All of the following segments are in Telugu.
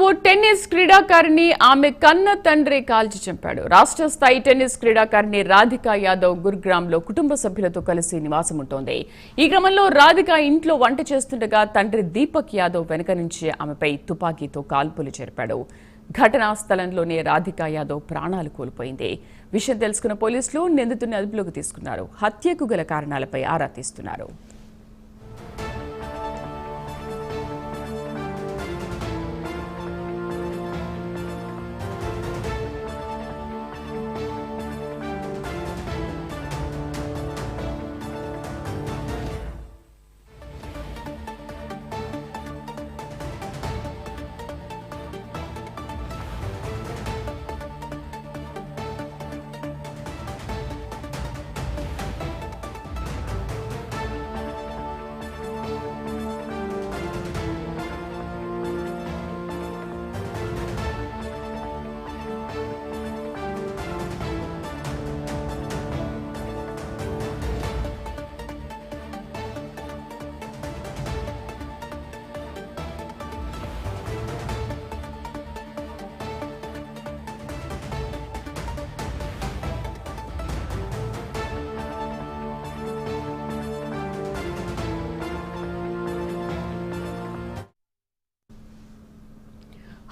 ఓ టెన్నిస్ క్రీడాకారిణి ఆమె కన్న తండ్రి కాల్చి చంపాడు. రాష్ట్ర స్థాయి టెన్నిస్ క్రీడాకారిణి రాధికా యాదవ్ గురుగ్రామ్లో కుటుంబ సభ్యులతో కలిసి నివాసం ఉంటోంది. ఈ క్రమంలో రాధికా ఇంట్లో వంట చేస్తుండగా తండ్రి దీపక్ యాదవ్ వెనుక నుంచి ఆమెపై తుపాకీతో కాల్పులు జరిపాడు. ఘటనా స్థలంలోనే రాధికా యాదవ్ ప్రాణాలు కోల్పోయింది. విషయం తెలుసుకున్న పోలీసులు నిందితుడిని అదుపులోకి తీసుకున్నారు. హత్యకు గల కారణాలపై ఆరా తీస్తున్నారు.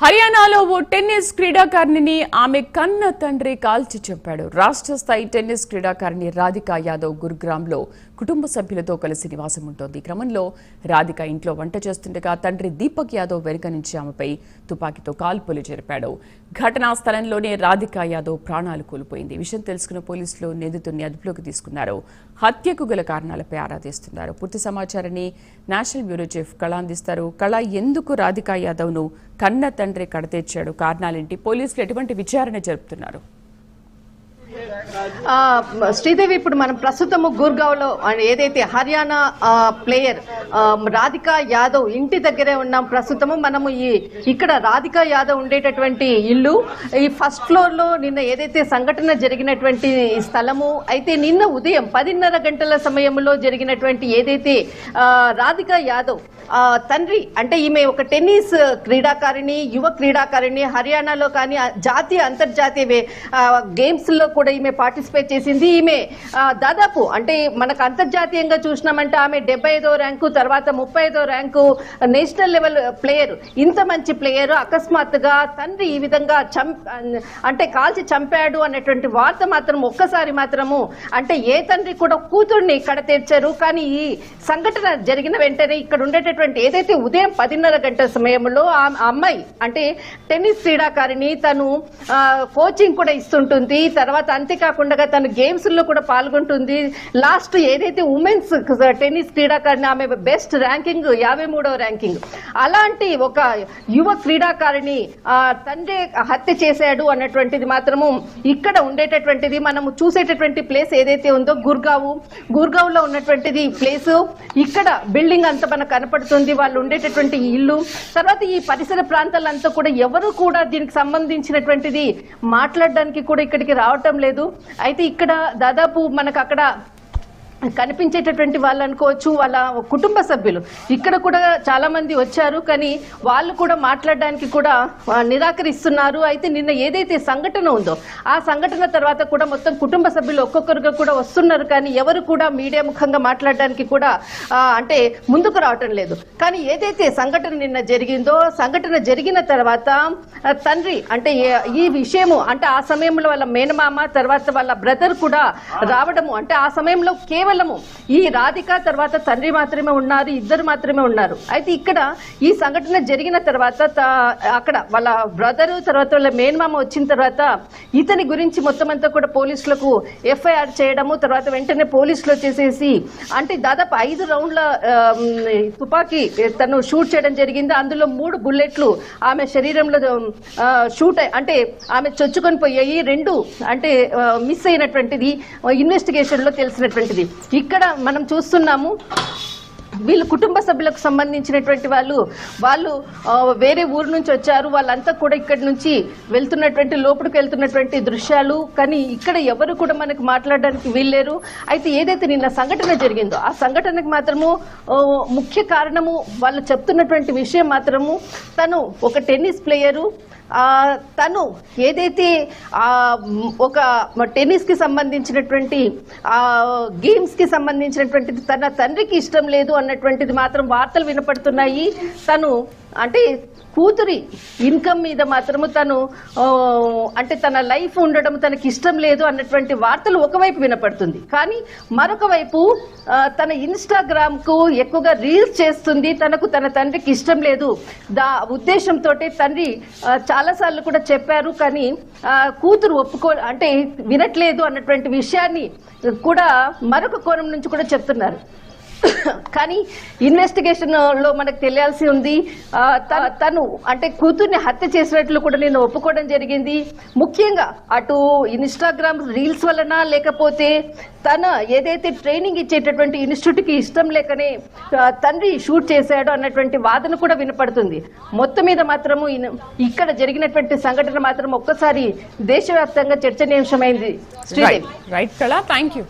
హర్యానాలో ఓ టెన్నిస్ క్రీడాకారిణిని ఆమె కన్న తండ్రి కాల్చి చంపాడు. రాష్ట్ర స్థాయి టెన్నిస్ క్రీడాకారిణి రాధికా యాదవ్ గురుగ్రామ్లో కుటుంబ సభ్యులతో కలిసి నివాసం ఉంటోంది. ఈ క్రమంలో రాధికా ఇంట్లో వంట చేస్తుండగా తండ్రి దీపక్ యాదవ్ వెనుక నుంచి ఆమెపై తుపాకీతో కాల్పులు జరిపాడు. ఘటనా స్థలంలోనే రాధికా యాదవ్ ప్రాణాలు కోల్పోయింది. విషయం తెలుసుకున్న పోలీసులు నిందితుడిని అదుపులోకి తీసుకున్నారు. హత్యకు గల కారణాలపై ఆరా తీస్తున్నారు. పూర్తి సమాచారాన్ని నేషనల్ బ్యూరో చీఫ్ కళ అందిస్తారు. కళ, ఎందుకు రాధికా యాదవ్ను కన్న తండ్రి కడతీర్చాడు? కారణాలేంటి? పోలీసులు ఎటువంటి విచారణ జరుపుతున్నారు? శ్రీదేవి, ఇప్పుడు మనం ప్రస్తుతము గుర్గావ్లో ఏదైతే హర్యానా ప్లేయర్ రాధికా యాదవ్ ఇంటి దగ్గరే ఉన్నాం. ప్రస్తుతము మనము ఇక్కడ రాధికా యాదవ్ ఉండేటటువంటి ఇల్లు ఈ ఫస్ట్ ఫ్లోర్ లో నిన్న ఏదైతే సంఘటన జరిగినటువంటి స్థలము అయితే నిన్న ఉదయం 10:30 గంటల సమయంలో జరిగినటువంటి ఏదైతే రాధికా యాదవ్ తండ్రి అంటే ఈమె ఒక టెన్నిస్ క్రీడాకారిణి, యువ క్రీడాకారిణి, హర్యానాలో కానీ జాతీయ అంతర్జాతీయ గేమ్స్ లో కూడా ఈమె పార్టిసిపేట్ చేసింది. ఈమె దాదాపు అంటే మనకు అంతర్జాతీయంగా చూసినామంటే ఆమె 75వ ర్యాంకు, తర్వాత 35వ ర్యాంకు, నేషనల్ లెవెల్ ప్లేయర్. ఇంత మంచి ప్లేయర్ అకస్మాత్తుగా తండ్రి ఈ విధంగా అంటే కాల్చి చంపాడు అనేటువంటి వార్త మాత్రం ఒక్కసారి మాత్రము అంటే ఏ తండ్రి కూడా కూతుర్ని కడతీర్చారు. కానీ ఈ సంఘటన జరిగిన వెంటనే ఇక్కడ ఉండేటటువంటి ఏదైతే ఉదయం 10:30 గంటల సమయంలో ఆ అమ్మాయి అంటే టెన్నిస్ క్రీడాకారిణి, తను కోచింగ్ కూడా ఇస్తుంటుంది. తర్వాత అంతేకాకుండా తను గేమ్స్ లో కూడా పాల్గొంటుంది. లాస్ట్ ఏదైతే ఉమెన్స్ టెన్నిస్ క్రీడాకారిణి ఆమె బెస్ట్ ర్యాంకింగ్ 53వ ర్యాంకింగ్. అలాంటి ఒక యువ క్రీడాకారిణి తండ్రి హత్య చేశాడు అన్నటువంటిది మాత్రము ఇక్కడ ఉండేటటువంటిది. మనము చూసేటటువంటి ప్లేస్ ఏదైతే ఉందో గుర్గావ్ లో ఉన్నటువంటిది ప్లేస్. ఇక్కడ బిల్డింగ్ అంతా మనకు కనపడుతుంది, వాళ్ళు ఉండేటటువంటి ఇల్లు. తర్వాత ఈ పరిసర ప్రాంతాలంతా కూడా ఎవరు కూడా దీనికి సంబంధించినటువంటిది మాట్లాడడానికి కూడా ఇక్కడికి రావటం లేదు. అయితే ఇక్కడ దాదాపు మనకు అక్కడ కనిపించేటటువంటి వాళ్ళు అనుకోవచ్చు, వాళ్ళ కుటుంబ సభ్యులు ఇక్కడ కూడా చాలా మంది వచ్చారు, కానీ వాళ్ళు కూడా మాట్లాడడానికి కూడా నిరాకరిస్తున్నారు. అయితే నిన్న ఏదైతే సంఘటన ఉందో ఆ సంఘటన తర్వాత కూడా మొత్తం కుటుంబ సభ్యులు ఒక్కొక్కరుగా కూడా వస్తున్నారు, కానీ ఎవరు కూడా మీడియా ముఖంగా మాట్లాడడానికి కూడా అంటే ముందుకు రావటం లేదు. కానీ ఏదైతే సంఘటన నిన్న జరిగిందో, సంఘటన జరిగిన తర్వాత తండ్రి అంటే ఈ విషయము అంటే ఆ సమయంలో వాళ్ళ మేనమామ తర్వాత వాళ్ళ బ్రదర్ కూడా రావడము, అంటే ఆ సమయంలో కేవలం ఈ రాధిక తర్వాత తండ్రి మాత్రమే ఉన్నారు, ఇద్దరు మాత్రమే ఉన్నారు. అయితే ఇక్కడ ఈ సంఘటన జరిగిన తర్వాత అక్కడ వాళ్ళ బ్రదరు తర్వాత వాళ్ళ మేనమామ వచ్చిన తర్వాత ఇతని గురించి మొత్తం అంతా కూడా పోలీసులకు ఎఫ్ఐఆర్ చేయడము, తర్వాత వెంటనే పోలీసులు వచ్చేసేసి అంటే దాదాపు 5 రౌండ్ల తుపాకీ తను షూట్ చేయడం జరిగింది. అందులో 3 బుల్లెట్లు ఆమె శరీరంలో షూట్ అంటే ఆమె చొచ్చుకొని పోయాయి. 2 అంటే మిస్ అయినటువంటిది ఇన్వెస్టిగేషన్ లో తెలిసినటువంటిది. ఇక్కడ మనం చూస్తున్నాము వీళ్ళు కుటుంబ సభ్యులకు సంబంధించినటువంటి వాళ్ళు వేరే ఊరు నుంచి వచ్చారు, వాళ్ళంతా కూడా ఇక్కడి నుంచి వెళ్తున్నటువంటి లోపలికి వెళ్తున్నటువంటి దృశ్యాలు. కానీ ఇక్కడ ఎవరు కూడా మనకు మాట్లాడడానికి వీల్లేరు. అయితే ఏదైతే నిన్న సంఘటన జరిగిందో ఆ సంఘటనకు మాత్రము ముఖ్య కారణము వాళ్ళు చెప్తున్నటువంటి విషయం మాత్రము తను ఒక టెన్నిస్ ప్లేయరు. తను ఏదైతే ఒక టెన్నిస్ కి సంబంధించినటువంటి గేమ్స్ కి సంబంధించినటువంటిది తన తండ్రికి ఇష్టం లేదు అన్నటువంటిది మాత్రం వార్తలు వినపడుతున్నాయి. తను అంటే కూతురి ఇన్కమ్ మీద మాత్రము తను అంటే తన లైఫ్ ఉండడం తనకి ఇష్టం లేదు అన్నటువంటి వార్తలు ఒకవైపు వినపడుతుంది. కానీ మరొక వైపు తన ఇన్స్టాగ్రామ్ కు ఎక్కువగా రీల్స్ చేస్తుంది, తనకు తన తండ్రికి ఇష్టం లేదు ఉద్దేశంతో తండ్రి చాలాసార్లు కూడా చెప్పారు, కానీ కూతురు అంటే వినట్లేదు అన్నటువంటి విషయాన్ని కూడా మరొక కోణం నుంచి కూడా చెప్తున్నారు. కానీ ఇన్వెస్టిగేషన్ లో మనకు తెలియాల్సి ఉంది. తను అంటే కూతుర్ని హత్య చేసినట్లు కూడా నేను ఒప్పుకోవడం జరిగింది. ముఖ్యంగా అటు ఇన్స్టాగ్రామ్ రీల్స్ వలన లేకపోతే తన ఏదైతే ట్రైనింగ్ ఇచ్చేటటువంటి ఇన్స్టిట్యూట్ కి ఇష్టం లేకనే తండ్రి షూట్ చేశాడు అన్నటువంటి వాదన కూడా వినపడుతుంది. మొత్తం మీద మాత్రము ఇక్కడ జరిగినటువంటి సంఘటన మాత్రం ఒక్కసారి దేశవ్యాప్తంగా చర్చనీయాంశమైంది. రైట్ కళ, థ్యాంక్ యూ.